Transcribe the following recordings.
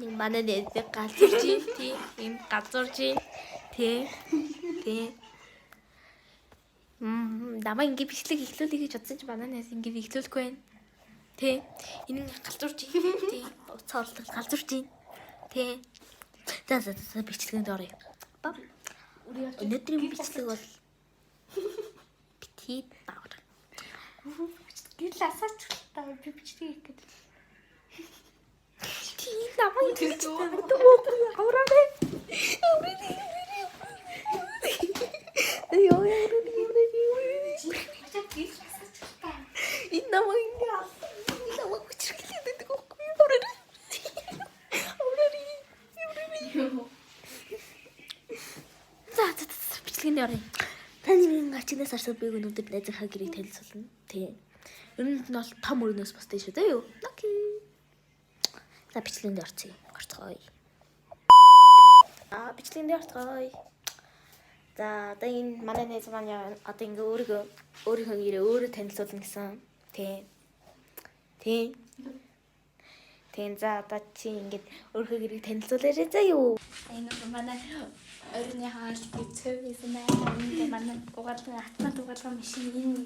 Манай нээд газарч тий. Энд газарч тий. Намаа ингэ бичлэг ихлүүлэе гэж бодсон чи манай нээс ингэ ихлүүлэхгүй байна. Тий. Энэ галзуурч тий. Цаалдаг галзуурч тий. За бичлэгэнд оръё. Өнөөдрийн бичлэг бол бити баавар. Гэл асаач та би бичлэг хийх гэдэг. Тий намаа ингэж авраа. Таны ачнаас арсаа бийг өнөдөр найзынхаа гэрийг танилцуулна. Тий. Ер нь бол том өрнөөс босдөө шүү дээ юу? Окей. За бичлэгэнд орцгоё. Бичлэгэнд орцгоё. За одоо энэ манай найз маань одоо ингээ өөрийнхөө гэрээ өөрөө танилцуулна гэсэн. Тий. За одоо чи ингээд өөрийнхөө гэрийг танилцуулаарай заа юу? Энэ манай орны хаалт цэвэсэн байна. Манай угаалгын автомат угаалгын машин энэ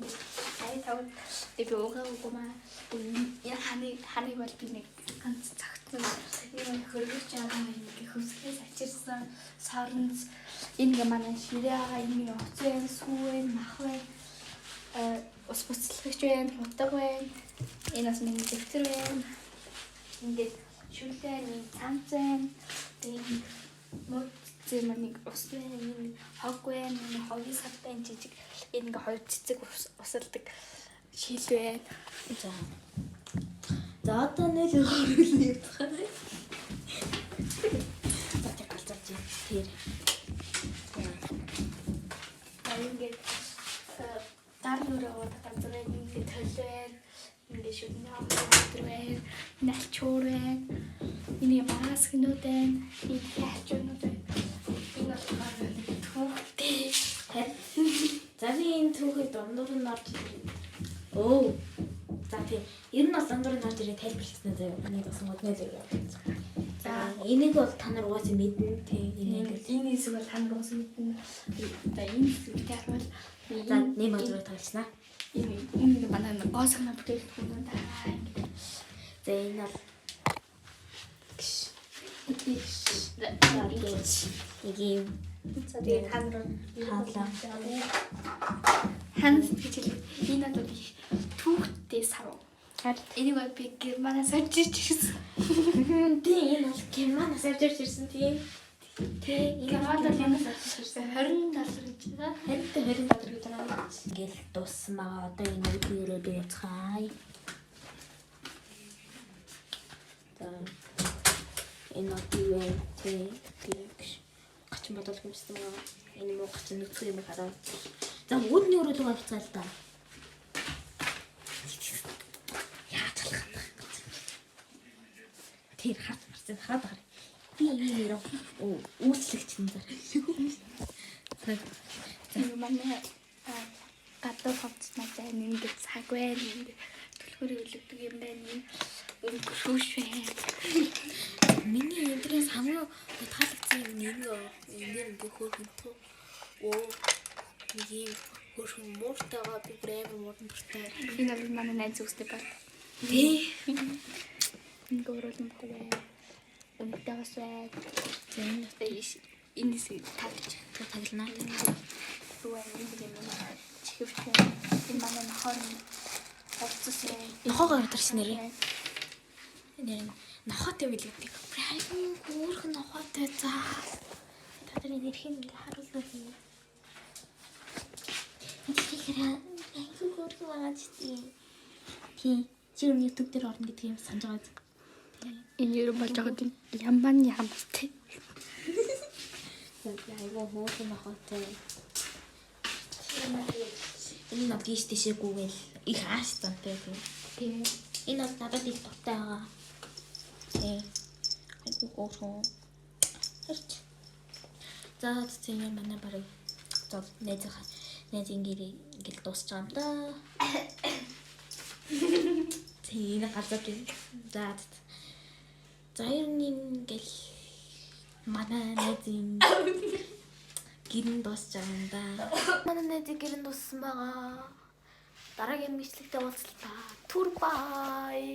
ай тавд би угаагүй маа. Энэ ханы бол би нэг ганц цагтсан. Энэ хөргөж байгаа нэг хөвсгээс ачирсан саранц энэ манай ширээ энэ оцэн сүүн махвэ ус буцлагч байна, хутаг байна. Энэ бас миний дэвтэр байна. Ингээд шүлээ нэг цамц байна. Тэгээд мод зэмэнийг ус байна, нэг хог байна, нэг хогийн сав байна жижиг. Энэ ингээ хоёр цэцэг усалдаг шил байна. За одоо нэг өргөлөө явуулах. За галзарч тэр. Ингээд дарнураа ганцраа ингээд төлөө ингээд шүдний авдаг байна. Начуур байна. Энэ маск нүүд байна. Энэ хачуунууд байна. Энэ бол түүхтэй. За энэ түүхий дундуур нь орж ирээ. За тийм. Ер нь бол дундуур нь орж ирээ тайлбарласан заяа. Энийг бас модны зэрэг. За энийг бол та нар угаасаа мэднэ тий. Энэ хэсэг бол та нар угаасаа мэднэ. За энэ хэсэгтэй бол за нэм өдрөө тавьчихна. Энэ манай гоосгна бүтээгдэхүүн юм да. За энэ бол нэг юм. За тэгээд хаалаа. Ханс гэж энэ бол түүхтэй сав. Энийг бол би германаас авч ирсэн. Тий энэ бол германаас авч ирсэн тий. Германаас авч ирсэн. $20 гэж байна. $20 гэж байна. Ингээл дуусмаа одоо энэ өрөөрөө яцгаая. За энэ одоо юу тий гачин бодол юмсан маа. Энэ муу гачин нүцгэн юм хараа. За үүдний өрөөлөг авцгаа л да. Яаж талах вэ? Тэр хат марсан хаад гараа. Би энэ үүслэгч юм зар. Энэ манай гадаа хавцнаа зайн ингээд цаг байна. Түлхүүрийг өлөгдөг юм байна. Өнгө шүүш байна. Миний эндрээс хамгийн таалагдсан юм нэг ингээ хөөрхөн туу. Нэг юм хөөрхөн мууртайгаа би брэм муурн бүртэй. Энэ бол манай найз үстэй баг. Тий. Ингээ өөрөлдөн байна. Өнөдөө бас байна. Энэ хэсэг таглана. Юу энэ чихвч байна. Энэ манай нохоор хувцас байна. Нохоогоо өдөрсөн нэрээ. Энэ нохоотой билээ. Прайм хөөрхөн нохоотой заа. Та нарын нэрхийн ингээ харуулдаг юм. Тэгэхээр айгүй хөөрхөн байгаа ч тийм. Чи YouTube дээр орно гэдэг юм санаж байгаа. Энэ юу болж байгаа юм? Ямбан ямстай. Айгүй хөөрхөн нохоотой. Энэ над гişt тийшээгүйгээл их ааш зантай тийм. Энэ бол надад их дуртай байгаа. Тий. Айгүй хөөрхөн. Хэрч. За тийм манай барыг зов найзын гэрээ ингээл дуусч байгаа юм да. Тийм газар тийм. За За ер нь ингээл манай найзын гэрэн дуусч байгаа юм да. Манай найзын гэрэн дууссан байгаа. Дараагийн бичлэгтээ уулзлаа. Түр бай.